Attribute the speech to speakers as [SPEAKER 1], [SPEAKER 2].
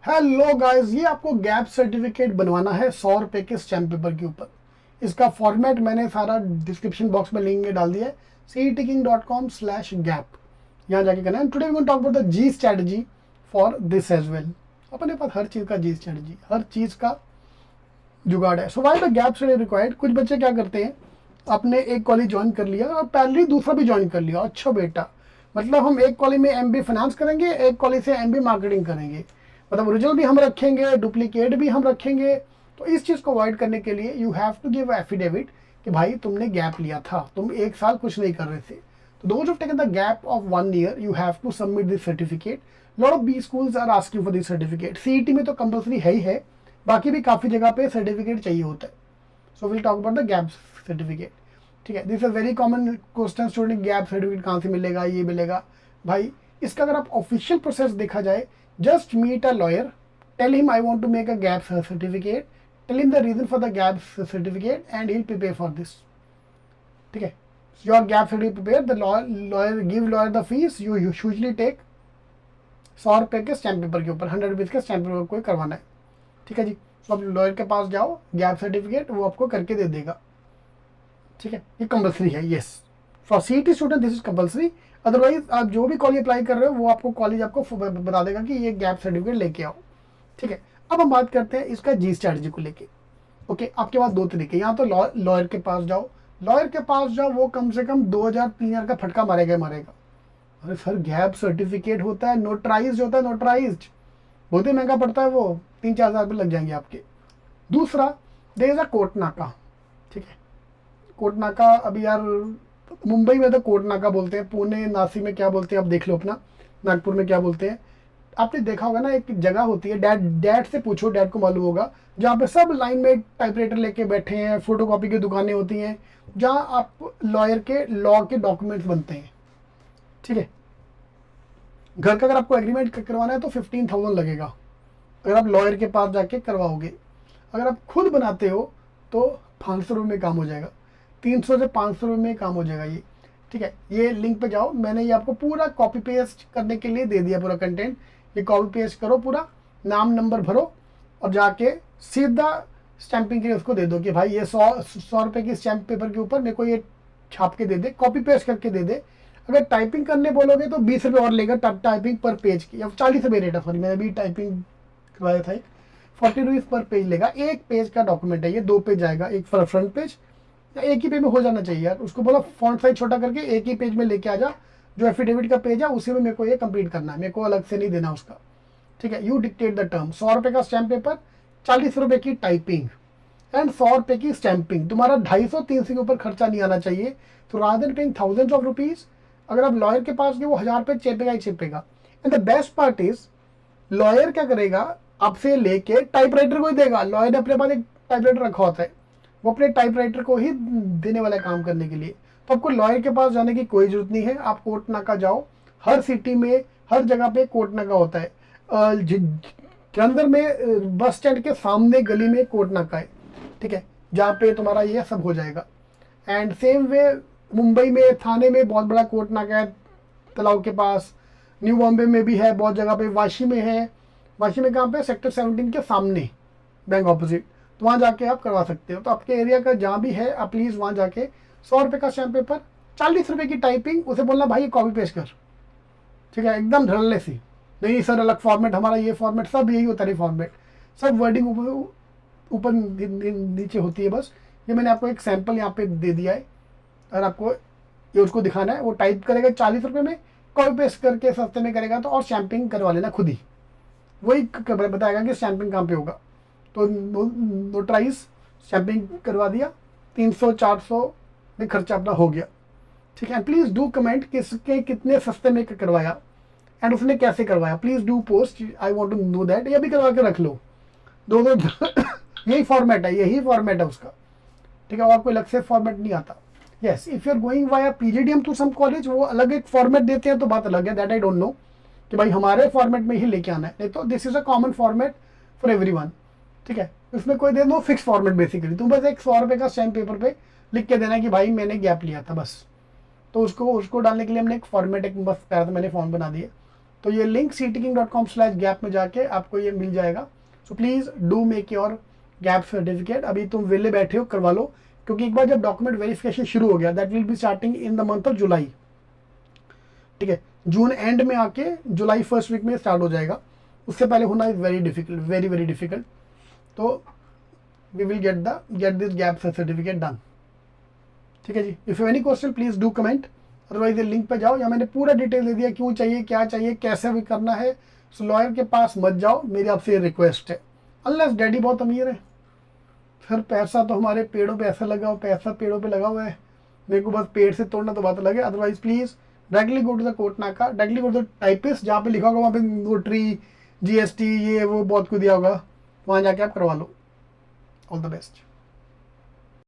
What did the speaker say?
[SPEAKER 1] Hello guys, ये आपको gap certificate बनवाना है 100 रुपए के स्टैम्प पेपर के ऊपर। इसका फॉर्मेट मैंने सारा डिस्क्रिप्शन बॉक्स में लिंक में डाल दिया है, cetkking.com/gap। यहाँ जाके करना है। Today we going talk about the G strategy for this as well. अपने पास हर चीज़ का जी स्ट्रैटेजी, हर चीज़ का जुगाड़ है। So why the gap study required. कुछ बच्चे क्या करते हैं, आपने एक कॉलेज ज्वाइन कर लिया और पैरेलली दूसरा भी ज्वाइन कर लिया। अच्छा बेटा, मतलब हम एक कॉलेज में एमबीए फाइनेंस करेंगे, एक कॉलेज से एमबीए मार्केटिंग करेंगे, मतलब ओरिजिनल भी हम रखेंगे, डुप्लीकेट भी हम रखेंगे। तो इस चीज़ को अवॉइड करने के लिए you have to give affidavit कि भाई तुमने गैप लिया था, तुम एक साल कुछ नहीं कर रहे थे। तो those have taken the gap of 1 year, you have to submit this certificate. Lot of B schools are asking for this certificate. CET में तो कंपलसरी है ही है, बाकी भी काफ़ी जगह पे सर्टिफिकेट चाहिए होता है। So will talk about the gap certificate. ठीक है, this is very common question student, gap certificate कहाँ से मिलेगा, ये मिलेगा। भाई इसका अगर आप ऑफिशियल प्रोसेस देखा जाए, just meet a lawyer, tell him I want to make a gap certificate, tell him the reason for the gap certificate and he will prepare for this. ठीक है, your gap certificate prepare, the lawyer give lawyer the fees, you usually take 100 रुपए के stamp paper के ऊपर, 100 rupees के stamp paper कोई करवाना है। ठीक है जी, तो आप लॉयर के पास जाओ, गैप सर्टिफिकेट वो आपको करके दे देगा। ठीक है, ये कंपलसरी है। Yes, for CET student this is compulsory. Otherwise आप जो भी कॉलेज अप्लाई कर रहे हो वो आपको कॉलेज आपको बता देगा कि ये गैप सर्टिफिकेट लेके आओ। ठीक है, अब हम बात करते हैं इसका जी स्ट्रैटेजी को लेके। ओके, आपके पास दो तरीके, यहाँ तो लॉयर के पास जाओ। लॉयर के पास जाओ, वो कम से कम 2000-3000 का फटका मारेगा मारेगा। अरे सर, गैप सर्टिफिकेट होता है, नोटराइज होता है, नोटराइज बहुत ही महंगा पड़ता है, वो 3-4 हज़ार रुपये लग जाएंगे आपके। दूसरा, देयर इज अ कोर्ट नाका। ठीक है, कोर्ट नाका, अभी यार मुंबई में तो कोर्ट नाका बोलते हैं, पुणे नासिक में क्या बोलते हैं आप देख लो अपना, नागपुर में क्या बोलते हैं। आपने देखा होगा ना, एक जगह होती है, डैड से पूछो, डैड को मालूम होगा, जहाँ पे सब लाइन में टाइपराइटर लेके बैठे हैं, फोटोकॉपी की दुकानें होती हैं, जहाँ आप लॉयर के लॉ के डॉक्यूमेंट्स बनते हैं। ठीक है, घर का अगर आपको एग्रीमेंट करवाना है तो 15,000 लगेगा, अगर आप लॉयर के पास जाके करवाओगे। अगर आप खुद बनाते हो तो 500 रुपये में काम हो जाएगा, 300 से 500 रुपये में काम हो जाएगा ये। ठीक है, ये लिंक पे जाओ, मैंने ये आपको पूरा कॉपी पेस्ट करने के लिए दे दिया, पूरा कंटेंट। ये कॉपी पेस्ट करो, पूरा नाम नंबर भरो और जाके सीधा स्टैंपिंग के लिए उसको दे दो कि भाई ये 100 रुपये की स्टैंप पेपर के ऊपर मेरे को ये छाप के दे दे, कॉपी पेस्ट करके दे दे। अगर टाइपिंग करने बोलोगे तो 20 रुपये और लेगा टाइपिंग पर पेज की, या 40 रुपये रेट है, सॉरी मैंने अभी टाइपिंग करवाया था। 40 रुपीज़ पर पेज लेगा। एक पेज का डॉक्यूमेंट है ये, 2 पेज आएगा, एक फ्रंट पेज, या एक ही पेज में हो जाना चाहिए यार। उसको बोलो फॉन्ट साइज छोटा करके एक ही पेज में लेके आ जा, जो एफिडेविट का पेज है उसी में मेरे को ये कंप्लीट करना है, मेरे को अलग से नहीं देना उसका। ठीक है, यू डिक्टेट द टर्म। 100 रुपये का स्टैम्प पेपर, 40 रुपये की टाइपिंग एंड 100 रुपये की स्टैंपिंग। तुम्हारा 250-300 के ऊपर खर्चा नहीं आना चाहिए। तो rather than paying thousands of rupees, अगर आप लॉयर के पास गए वो 1000 रुपये चेपेगा ही चेपेगा। And the best part is, lawyer क्या करेगा, आपसे लेके टाइपराइटर को ही देगा। लॉयर ने अपने पास एक टाइपराइटर रखा होता है, वो अपने टाइपराइटर को ही देने वाला है काम करने के लिए। तो आपको लॉयर के पास जाने की कोई जरूरत नहीं है। आप कोर्ट नाका जाओ, हर सिटी में हर जगह पे कोर्ट नाका होता है। जलंधर में बस स्टैंड के सामने गली में कोर्ट नाका है। ठीक है, जहाँ पे तुम्हारा ये सब हो जाएगा। एंड सेम वे मुंबई में थाने में बहुत बड़ा कोर्ट नाका है, तालाब के पास। न्यू बॉम्बे में भी है बहुत जगह पे, वाशी में है। वाशी में कहाँ पे, सेक्टर 17 के सामने, बैंक ऑपोजिट। तो वहाँ जाके आप करवा सकते हो। तो आपके एरिया का जहाँ भी है, आप प्लीज़ वहाँ जाके 100 रुपये का स्टैम्प पेपर, 40 रुपये की टाइपिंग, उसे बोलना भाई ये कॉपी पेस्ट कर। ठीक है, एकदम धड़ल्ले सी, नहीं सर अलग फॉर्मेट, हमारा ये फॉर्मेट, सब यही होता है फॉर्मेट, सब वर्डिंग ऊपर नीचे होती है बस। ये मैंने आपको एक सैम्पल यहाँ पे दे दिया है। अगर आपको ये उसको दिखाना है, वो टाइप करेगा 40 रुपये में, कॉपी पेस्ट करके सस्ते में करेगा तो, और स्टैंपिंग करवा लेना खुद ही, वही बताएगा कि स्टैंपिंग कहाँ पे होगा। तो नोटराइज स्टैंपिंग करवा दिया, 300-400 में खर्चा अपना हो गया। ठीक है, प्लीज़ डू कमेंट किसके कितने सस्ते में करवाया एंड उसने कैसे करवाया। Please do post, I want to know that. ये भी करवा के रख लो, दो यही फॉर्मेट है, यही फॉर्मेट है उसका। ठीक है, और कोई अलग से फॉर्मेट नहीं आता। Yes, if you are going via PGDM to some college, वो अलग एक फॉर्मेट देते हैं तो बात अलग है, दैट आई डोंट नो कि भाई हमारे फॉर्मेट में ही लेके आना है। नहीं तो this is a common format for everyone. ठीक है, इसमें कोई दे दो फिक्स फॉर्मेट बेसिकली। तुम बस एक 100 रुपये का स्टैम्प पेपर पे लिख के देना कि भाई मैंने गैप लिया था, बस। तो उसको डालने के लिए हमने एक फॉर्मेट, एक बस पैरा मैंने फॉर्म बना दिया। तो ये लिंक ctking.com/gap में जाके आपको ये मिल जाएगा। So please do make your gap certificate. अभी तुम वेले बैठे हो, करवा लो, क्योंकि एक बार जब डॉक्यूमेंट वेरिफिकेशन शुरू हो गया, that will be starting in the month of July. ठीक है, जून एंड में आके जुलाई फर्स्ट वीक में स्टार्ट हो जाएगा। उससे पहले होना is very difficult, very very difficult. तो we will get this gap certificate done. ठीक है जी। If you any question please do comment, otherwise link पे जाओ। या मैंने पूरा डिटेल दे दिया, क्यों चाहिए, क्या चाहिए, कैसे भी करना है। सो लॉयर के पास मत जाओ, मेरी आपसे रिक्वेस्ट है। अनलेस डैडी बहुत अमीर है, फिर पैसा तो हमारे पेड़ों पे ऐसा लगा हो, पैसा पेड़ों पे लगा हुआ है, मेरे को बस पेड़ से तोड़ना तो बात लगे। Otherwise please directly go to the court नाका, directly go to the typist, जहाँ पे लिखा होगा वहाँ पे नोटरी, GST, ये वो बहुत कुछ दिया होगा, वहाँ जाके आप करवा लो। All the best.